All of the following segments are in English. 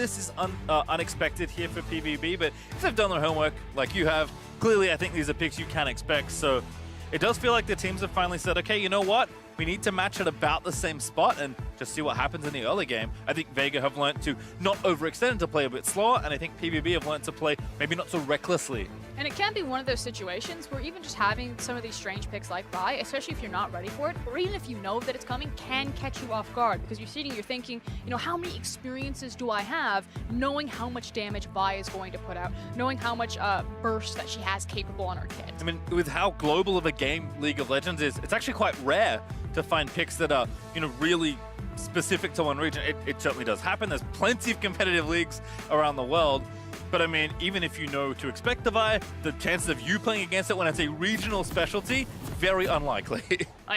this is unexpected here for PVB, but if they've done their homework like you have, clearly I think these are picks you can expect. So it does feel like the teams have finally said, okay, you know what? We need to match at about the same spot and just see what happens in the early game. I think Vega have learned to not overextend, to play a bit slower, and I think PVB have learned to play maybe not so recklessly. And it can be one of those situations where even just having some of these strange picks like Vi, especially if you're not ready for it, or even if you know that it's coming, can catch you off guard. Because you're sitting, you're thinking, you know, how many experiences do I have knowing how much damage Vi is going to put out, knowing how much burst that she has capable on her kit. I mean, with how global of a game League of Legends is, it's actually quite rare to find picks that are, you know, really specific to one region. It certainly does happen. There's plenty of competitive leagues around the world. But I mean, even if you know to expect the Vi, the chances of you playing against it when it's a regional specialty, very unlikely.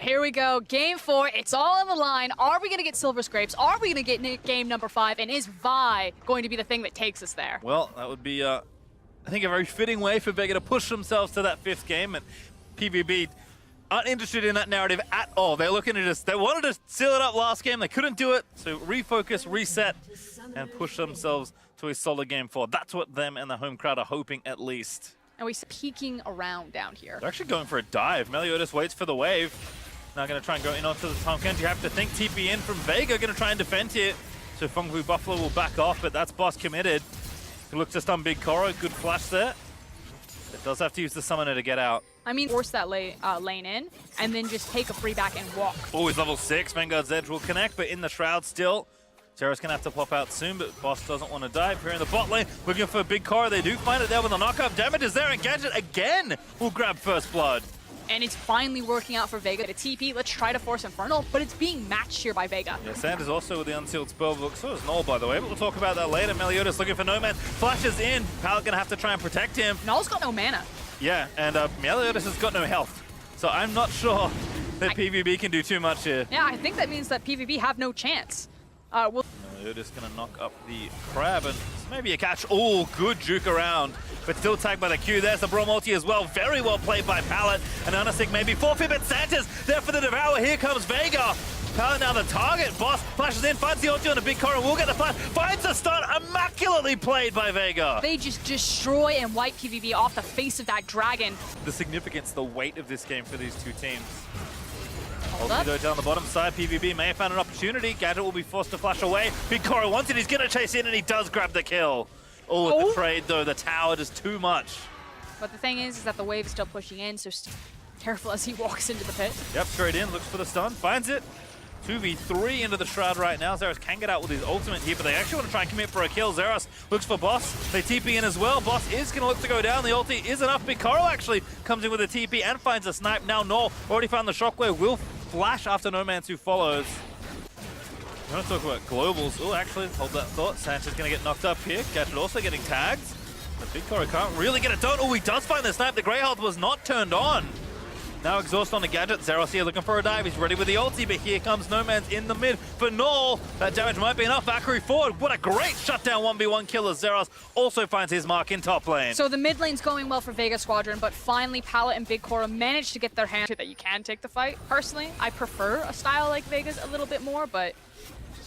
Here we go, game 4, it's all on the line. Are we gonna get Silver Scrapes? Are we gonna get game number 5? And is Vi going to be the thing that takes us there? Well, that would be, I think, a very fitting way for Vega to push themselves to that 5th game, and PVB aren't interested in that narrative at all. They're looking to just, they wanted to seal it up last game, they couldn't do it, so refocus, reset, and push themselves to a solid game 4. That's what them and the home crowd are hoping, at least. And we're peeking around down here. They're actually going for a dive. Meliodas waits for the wave. Now going to try and go in onto the Tomkins. You have to think TP in from Vega, going to try and defend here. So Phong Buffalo will back off, but that's boss committed. He looks to stun Big Koro. Good flash there. It does have to use the summoner to get out. I mean, force that lane in, and then just take a free back and walk. Oh, he's level 6. Vanguard's Edge will connect, but in the Shroud still. Zero's going to have to pop out soon, but Boss doesn't want to dive. Here in the bot lane, looking for a Big Koro. They do find it there with the knockup. Damage is there, and Gadget again will grab first blood. And it's finally working out for Vega to TP. Let's try to force Infernal, but it's being matched here by Vega. Yeah, Sanders also with the unsealed spellbook. So is Null, by the way, but we'll talk about that later. Meliodas looking for Nomad. Flashes in. Pallet going to have to try and protect him. Null's got no mana. Yeah, and Meliodas has got no health. So I'm not sure that PVB can do too much here. Yeah, I think that means that PVB have no chance. Meliodas going to knock up the crab, and maybe a catch. Oh, good juke around, but still tagged by the Q. There's the Brawl multi as well. Very well played by Pallet. And Anasik maybe forfeit, but Santa's there for the Devour. Here comes Vega. Pallet now the target. Boss flashes in, finds the ulti on a Big Koro. Will get the flash, finds the stun. Immaculately played by Vega. They just destroy and wipe PVB off the face of that dragon. The significance, the weight of this game for these two teams. Hold up. Ulti down the bottom side, PVB may have found an opportunity. Gadget will be forced to flash away. Big Koro wants it, he's gonna chase in, and he does grab the kill. Oh, with the trade though, the tower is too much. But the thing is that the wave is still pushing in, so careful as he walks into the pit. Yep, straight in, looks for the stun, finds it. 2v3 into the Shroud right now. Zeros can get out with his ultimate here, but they actually want to try and commit for a kill. Zeros looks for Boss. They TP in as well. Boss is going to look to go down. The ulti is enough. Big Koro actually comes in with a TP and finds a snipe. Now Null already found the shockwave. Will flash after Nomancer follows. I'm going to talk about globals. Oh, actually, hold that thought. Sanchez going to get knocked up here. Gadget also getting tagged. But Big Koro can't really get it done. Oh, he does find the snipe. The Grey Health was not turned on. Now exhaust on the Gadget. Zeros here looking for a dive. He's ready with the ulti, but here comes Noman's in the mid for Null. That damage might be enough. Valkyrie forward. What a great shutdown 1v1 kill as Zeros also finds his mark in top lane. So the mid lane's going well for Vega Squadron, but finally Pallet and Big Koro managed to get their hand that you can take the fight. Personally, I prefer a style like Vega's a little bit more, but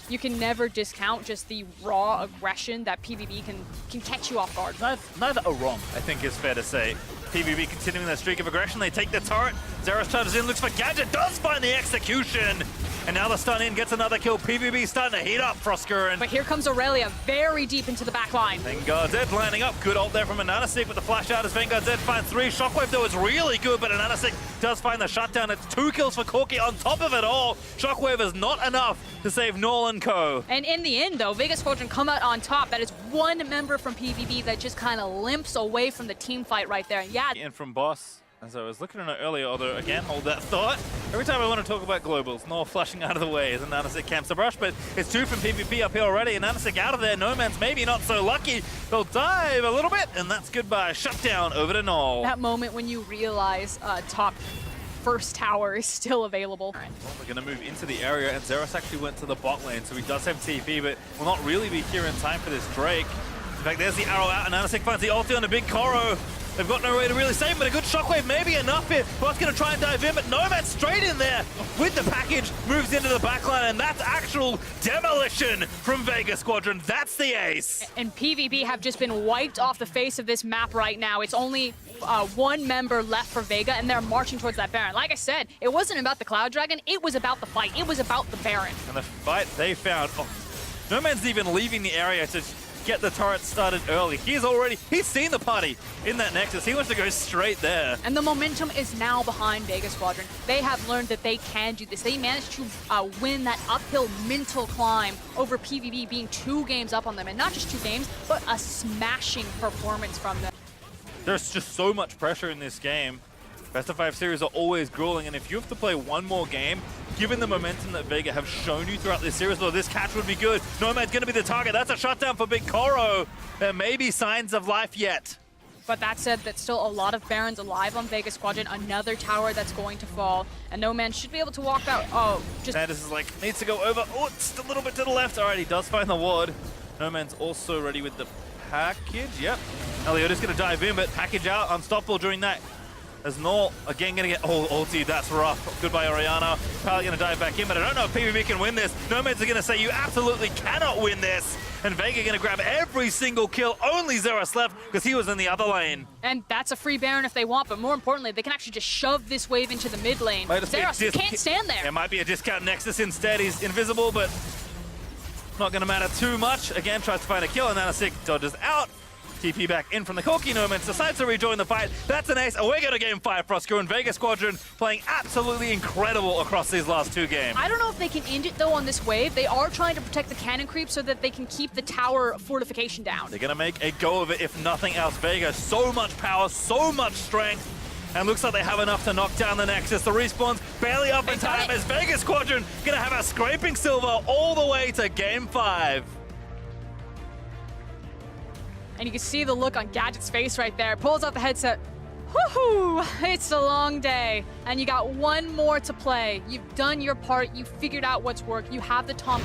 you can never discount just the raw aggression that PVB can catch you off guard. Neither are wrong, I think is fair to say. PVB continuing their streak of aggression. They take the turret. Zeros charges in, looks for Gadget, does find the execution. And now the stun in, gets another kill. PVB starting to heat up Frostgurren. But here comes Aurelia, very deep into the back line. Vanguard's Edge landing up. Good ult there from Ananasik with the flash out as Vanguard's Edge finds 3. Shockwave though is really good, but Ananasik does find the shutdown. It's 2 kills for Corki on top of it all. Shockwave is not enough to save Null and co. And in the end though, Vega Squadron come out on top. That is one member from PVB that just kind of limps away from the team fight right there. And yeah. In from Boss. As I was looking at it earlier, although again, hold that thought. Every time I want to talk about globals, Null flashing out of the way as Ananasik camps the brush, but it's 2 from PvP up here already. Ananasik out of there, Noman's maybe not so lucky. They'll dive a little bit, and that's goodbye. Shutdown over to Null. That moment when you realize top first tower is still available. Well, we're going to move into the area, and Zeros actually went to the bot lane, so he does have TP, but will not really be here in time for this Drake. In fact, there's the arrow out, and Ananasik finds the ulti on the Big Koro. They've got no way to really save him, but a good shockwave may be enough here. Boss going to try and dive in, but Nomad straight in there with the package, moves into the backline, and that's actual demolition from Vega Squadron. That's the ace. And PVB have just been wiped off the face of this map right now. It's only one member left for Vega, and they're marching towards that Baron. Like I said, it wasn't about the Cloud Dragon, it was about the fight. It was about the Baron. And the fight they found, Nomad's even leaving the area to get the turret started early. He's seen the party in that Nexus. He wants to go straight there. And the momentum is now behind Vega Squadron. They have learned that they can do this. They managed to win that uphill mental climb over PVB being 2 games up on them. And not just 2 games, but a smashing performance from them. There's just so much pressure in this game. Best of 5 series are always grueling, and if you have to play one more game, given the momentum that Vega have shown you throughout this series, though this catch would be good. Nomad's going to be the target. That's a shutdown for Big Koro. There may be signs of life yet. But that said, that's still a lot of Barons alive on Vega Squadron. Another tower that's going to fall, and Nomad should be able to walk out. Oh, just... Sanders is like, needs to go over. Oh, just a little bit to the left. All right, he does find the ward. Nomad's also ready with the package. Yep. Eliota's going to dive in, but package out, unstoppable during that. As Null, again, going to get ulti. That's rough. Goodbye, Oriana. Probably going to dive back in, but I don't know if PVB can win this. Nomads are going to say you absolutely cannot win this. And Vega going to grab every single kill. Only Zeros left because he was in the other lane. And that's a free Baron if they want, but more importantly, they can actually just shove this wave into the mid lane. Zeros, you can't stand there. It might be a discount Nexus instead. He's invisible, but not going to matter too much. Again, tries to find a kill, and Nanasik dodges out. TP back in from the Corki. Nomads decides to rejoin the fight. That's an ace. Away go to game 5. Frosco and Vega Squadron playing absolutely incredible across these last 2 games. I don't know if they can end it though on this wave. They are trying to protect the cannon creep so that they can keep the tower fortification down. They're going to make a go of it if nothing else. Vega, so much power, so much strength. And looks like they have enough to knock down the Nexus. The respawn's barely up in time as Vega Squadron going to have a scraping silver all the way to game 5. And you can see the look on Gadget's face right there. Pulls out the headset. Woohoo! It's a long day. And you got one more to play. You've done your part. You figured out what's worked. You have the Tom